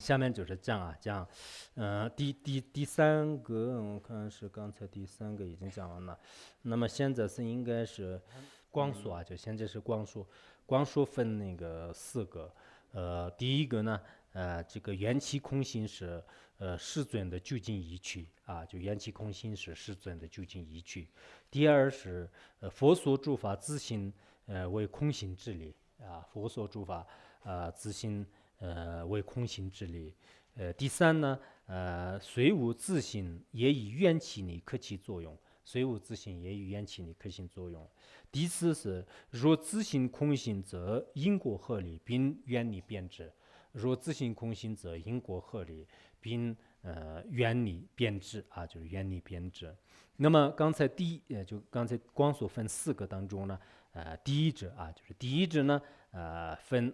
下面就是讲，第三个，我看是刚才第三个已经讲完了，那么现在是应该是光速啊，就现在是光速，光速分那个四个，第一个呢，这个缘起空性是世尊的究竟依据啊，就缘起空性是世尊的究竟依据。第二是佛所诸法自性为空性之理啊，佛所诸法自性为空性之理。第三呢，虽无自性，也以缘起力可起作用。虽无自性，也以缘起力可行作用。第四是，若自性空性，则因果合理，并原理变质；若自性空性，则因果合理，并原理变质啊，就是原理变质。那么就刚才光所分四个当中呢，第一者啊，就是第一者呢，分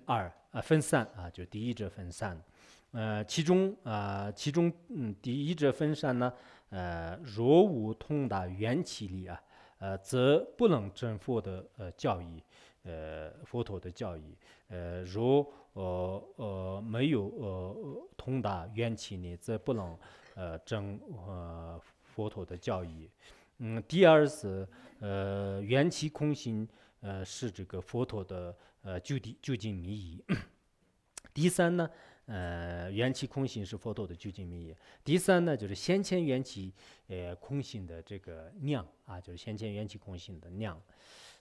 散啊，就是第一者分散。第一者分散呢，若无通达缘起力啊，则不能证佛的教义，佛陀的教义。若没有通达缘起力，则不能证佛陀的教义。第二是缘起空性，是这个佛陀的究竟密意。第三呢，缘起空性是佛陀的究竟密意。第三呢，就是先前缘起空性的这个量啊，就是先前缘起空性的量。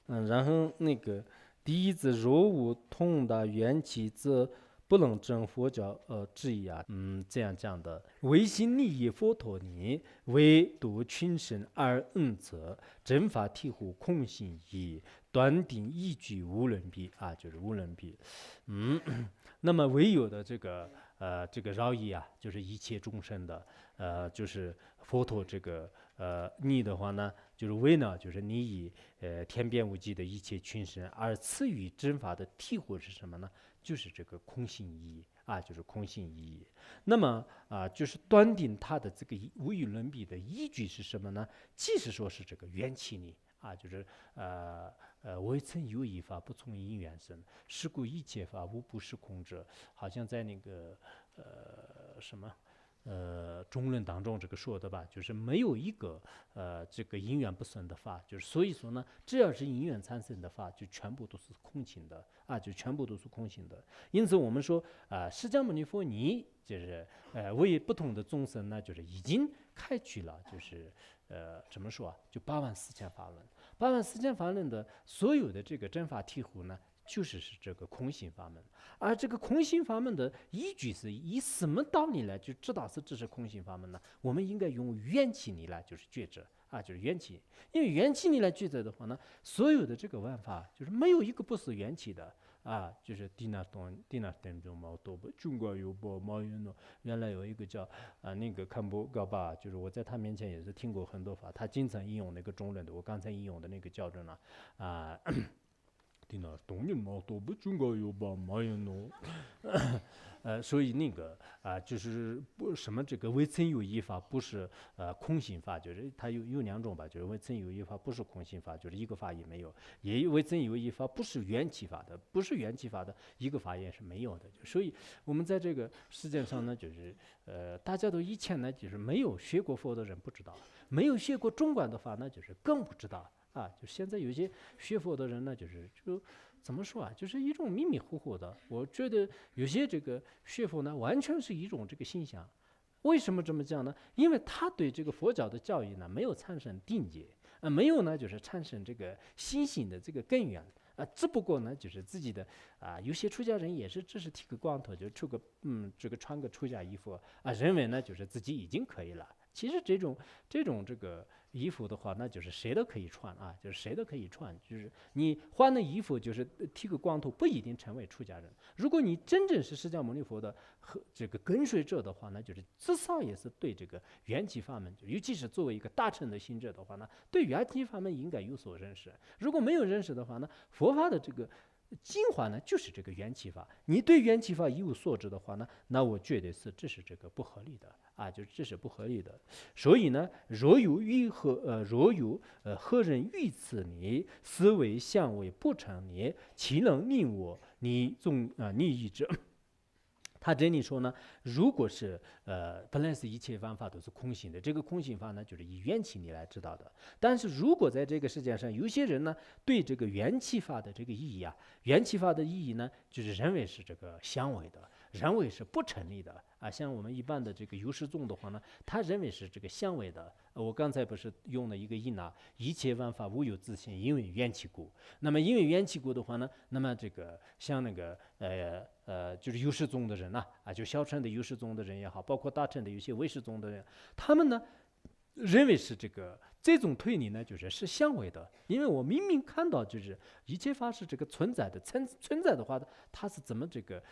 然后那个第一字若无通达缘起，则不能证佛教质疑啊，这样讲的。唯心利益佛陀尼，唯度群生而恩泽，真法体悟空性义，断定依据无论比啊，就是无论比。那么唯有的这个饶益啊，就是一切众生的，就是佛陀这个你的话呢，就是为呢，就是你以天变无际的一切群生，而赐予真法的体会是什么呢？就是这个空性意义啊，就是空性意义。那么就是断定它的这个无与伦比的依据是什么呢？即使说是这个缘起力啊，就是未曾有一法不从因缘生，是故一切法无不是空者。好像在那个什么中论当中这个说的吧，就是没有一个这个因缘不生的法，就是所以说呢，只要是因缘产生的法，就全部都是空性的啊，就全部都是空性的。因此我们说释迦牟尼佛你就是为不同的众生呢，就是已经开启了，就是怎么说啊，就84000法门。84000法门的所有的这个真法体悟呢，就是这个空性法门。而这个空性法门的依据是以什么道理来就知道这是空性法门呢？我们应该用缘起力来就是觉知啊，就是缘起。因为缘起力来觉知的话呢，所有的这个万法就是没有一个不是缘起的啊，就是地那等中毛多不中国有不毛有诺。原来有一个叫那个堪布高巴，就是我在他面前也是听过很多法，他经常引用那个中论的，我刚才引用的那个教证呢地那东人毛多不中国有不毛有诺。所以那个就是不什么这个未曾有一法不是空性法，就是它有两种吧，就是未曾有一法不是空性法，就是一个法也没有；也有未曾有一法不是缘起法的，不是缘起法的一个法也是没有的。所以我们在这个世界上呢，就是大家都以前呢就是没有学过佛的人不知道，没有学过中观的法呢就是更不知道。就现在有些学佛的人呢，就怎么说啊，就是一种迷迷糊糊的。我觉得有些这个学佛呢，完全是一种这个现象。为什么这么讲呢？因为他对这个佛教的教义呢，没有产生定解，没有呢，就是产生这个心性的这个根源。只不过呢，就是自己的有些出家人也是只是剃个光头，就这个穿个出家衣服认为呢，就是自己已经可以了。其实这种这个衣服的话，那就是谁都可以穿啊，就是谁都可以穿，就是你换了衣服，就是剃个光头，不一定成为出家人。如果你真正是释迦牟尼佛的这个跟随者的话呢，就是至少也是对这个缘起法门，尤其是作为一个大乘的行者的话呢，对缘起法门应该有所认识。如果没有认识的话呢，佛法的这个精华呢，就是这个缘起法。你对缘起法一无所知的话呢，那我觉得这是这个不合理的就是这是不合理的。所以呢，若有何人欲此你，思维相为不成你，岂能令我逆意者？他这里说呢，如果是本来是一切万法都是空性的，这个空性法呢，就是以缘起你来知道的。但是如果在这个世界上，有些人呢，对这个缘起法的这个意义啊，缘起法的意义呢，就是认为是这个相违的，认为是不成立的啊。像我们一般的这个有识宗的话呢，他认为是这个相违的。我刚才不是用了一个因啊，一切万法无有自性，因为缘起故。那么因为缘起故的话呢，那么这个像那个就是有识宗的人呐，就小乘的有识宗的人也好，包括大乘的有些唯识宗的人，他们呢认为是这种推理呢，是相违的，因为我明明看到就是一切法是这个存在的，存在的话，它是怎么这个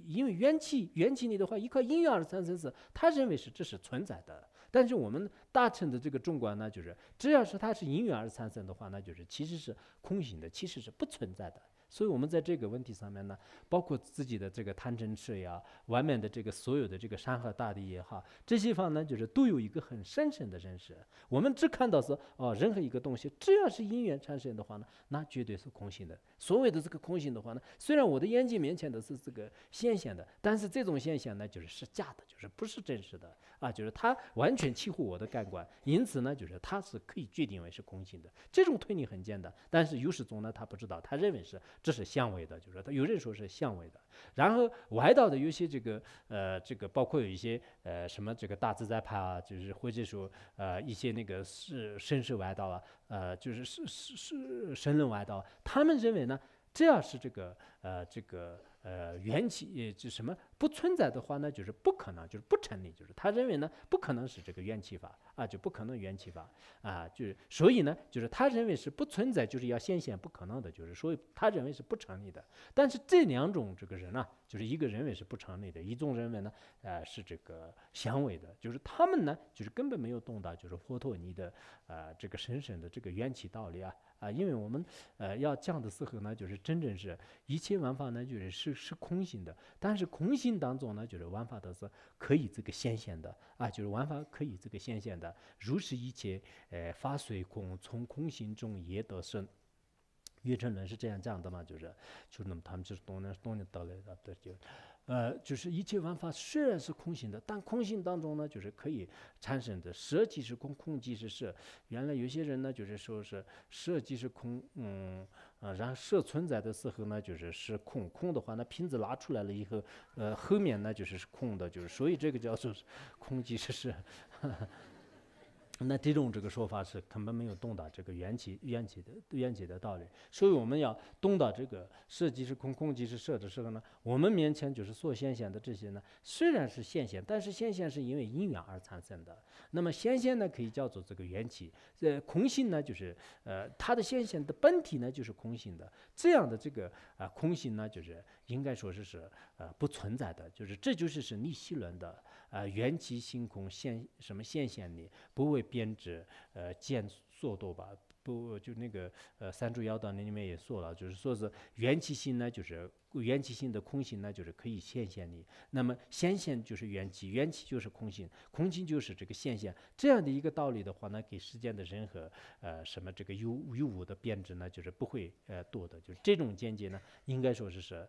因为缘起你的话，依靠因缘而产生是，他认为这是存在的。但是我们大乘的这个中观呢，只要是它是因缘而产生的话，那其实是空性的，其实是不存在的。所以我们在这个问题上面呢，包括自己的这个贪嗔痴呀，外面的这个所有的这个山河大地也好，这些方呢，都有一个很深深的认识。我们只看到是任何一个东西，只要是因缘产生的话呢，那绝对是空性的。所谓的这个空性的话呢，虽然我的眼睛面前的是这个现象的，但是这种现象呢，是假的，不是真实的啊，它完全契合我的感官，因此呢，它是可以决定为是空性的。这种推理很简单，但是有识宗呢，他不知道，他认为这是相违的，他有人说是相违的。然后外道的有些这个包括有一些什么这个大自在派啊，或者说一些那个生世外道啊，神论外道，他们认为呢，只要是缘起什么不存在的话呢，不可能，不成立，他认为呢不可能是这个缘起法啊，就不可能缘起法啊，所以呢，他认为是不存在，要显现不可能的，所以他认为是不成立的。但是这两种这个人啊，一个认为是不成立的，一种认为呢是这个相违的，他们呢根本没有懂到佛陀你的这个深深的这个缘起道理啊。因为我们要讲的时候呢，真正是一切万法呢，是空性的，但是空性当中呢，万法都是可以这个显现的啊，万法可以这个显现的，如是一切法虽空，从空性中也得生。月称论是这样讲的嘛，那么他们东南得来的，一切万法虽然是空性的，但空性当中呢，可以产生的色即是空，空即是色。原来有些人呢，说是色即是空，然后色存在的时候呢，是空，空的话，那瓶子拿出来了以后，后面呢是空的，所以这个叫做空即是色。那这种这个说法是根本没有懂到这个缘起的道理，所以我们要懂到这个色即是空，空即是色的时候呢，我们面前所显现的这些呢，虽然是现象，但是现象是因为因缘而产生的。那么现象呢，可以叫做这个缘起，空性呢，它的现象的本体呢，就是空性的。这样的这个空性呢，应该说是不存在的，这是逆系论的。缘起性空现象里不为编织见所多吧，不就那个三主要道那里面也说了，说是缘起性呢，缘起性的空性呢，可以显现你。那么显现就是缘起，缘起就是空性，空性就是这个现象。这样的一个道理的话呢，给世间的任何什么这个有无的编织呢，不会多的。这种见解呢，应该说是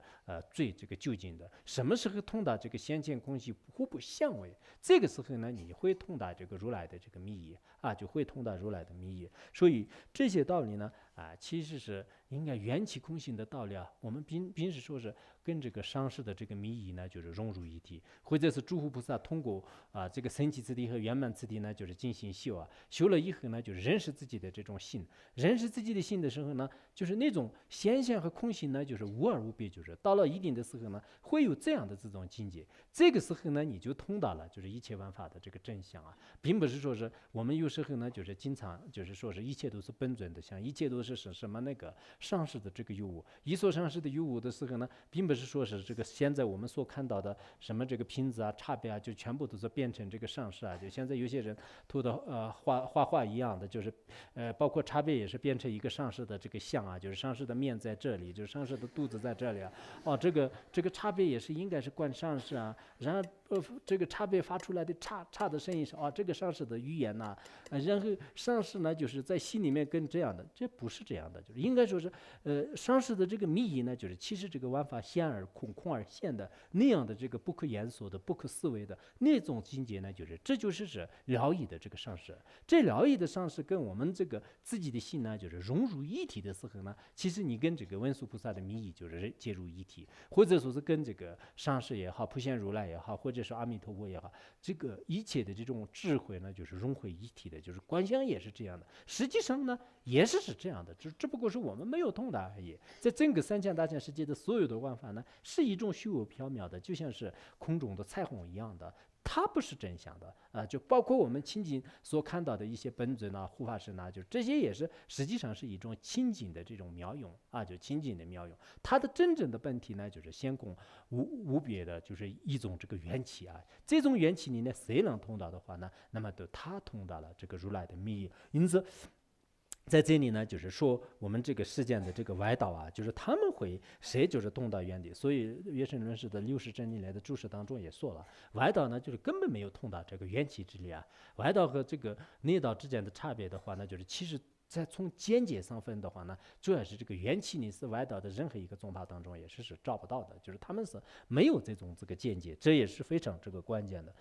最这个究竟的。什么时候通达这个显现空性互不相违？这个时候呢，你会通达这个如来的这个密意啊，就会通达如来的密意。所以这些道理呢，其实是应该缘起空性的道理啊，我们平时说是跟这个上师的这个密意呢，融入一体，或者是诸佛菩萨通过这个神奇次第和圆满次第呢，进行修了以后呢，认识自己的这种心，认识自己的心的时候呢，那种显象和空性呢，无二无别，到了一定的时候呢，会有这样的这种境界。这个时候呢，你就通达了，一切万法的这个真相啊，并不是说是我们有时候呢，经常说是一切都是本尊的，像一切都是什么那个上师的这个有无，一所上师的有无的时候呢，并不是说是这个现在我们所看到的什么这个瓶子啊、差别啊，就全部都是变成这个上师啊。就现在有些人涂的画一样的，包括差别也是变成一个上师的这个像啊，上师的面在这里，上师的肚子在这里啊。这个差别也是应该是观上师啊。然后这个差别发出来的差的声音是这个上师的语言呐、然后上师呢就是在心里面跟这样的，这不是这样的，就是应该说是上师的这个密意呢，就是其实这个玩法现而空，空而现的那样的这个不可言说的、不可思维的那种境界呢，这就是指疗愈的这个上师。这疗愈的上师跟我们这个自己的心呢，就是融入一体的时候呢，其实你跟这个文殊菩萨的密意就是接入一体，或者说是跟这个上师也好、普贤如来也好，或者是阿弥陀佛也好，这个一切的这种智慧呢，就是融会一体的，就是观想也是这样的。实际上呢，也是这样的，只不过是我们没有通达而已。在整个三千大千世界的所有的万法呢，是一种虚无缥缈的，就像是空中的彩虹一样的。它不是真相的就包括我们亲近所看到的一些本尊啊、护法神啊，就这些也是实际上是一种亲近的这种妙用就亲近的妙用。它的真正的本体呢，就是先空无别的，就是一种这个缘起这种缘起你呢，谁能通达的话呢，那么他通达了这个如来的密意。因此在这里呢，就是说我们这个世间的这个外道就是他们会谁就是通达原理。所以月生论师的六识真理来的注释当中也说了，外道呢就是根本没有通达这个缘起之理外道和这个内道之间的差别的话呢，就是其实在从见解上分的话呢，主要是这个缘起你是外道的任何一个宗派当中也是找不到的，就是他们是没有这个见解，这也是非常这个关键的。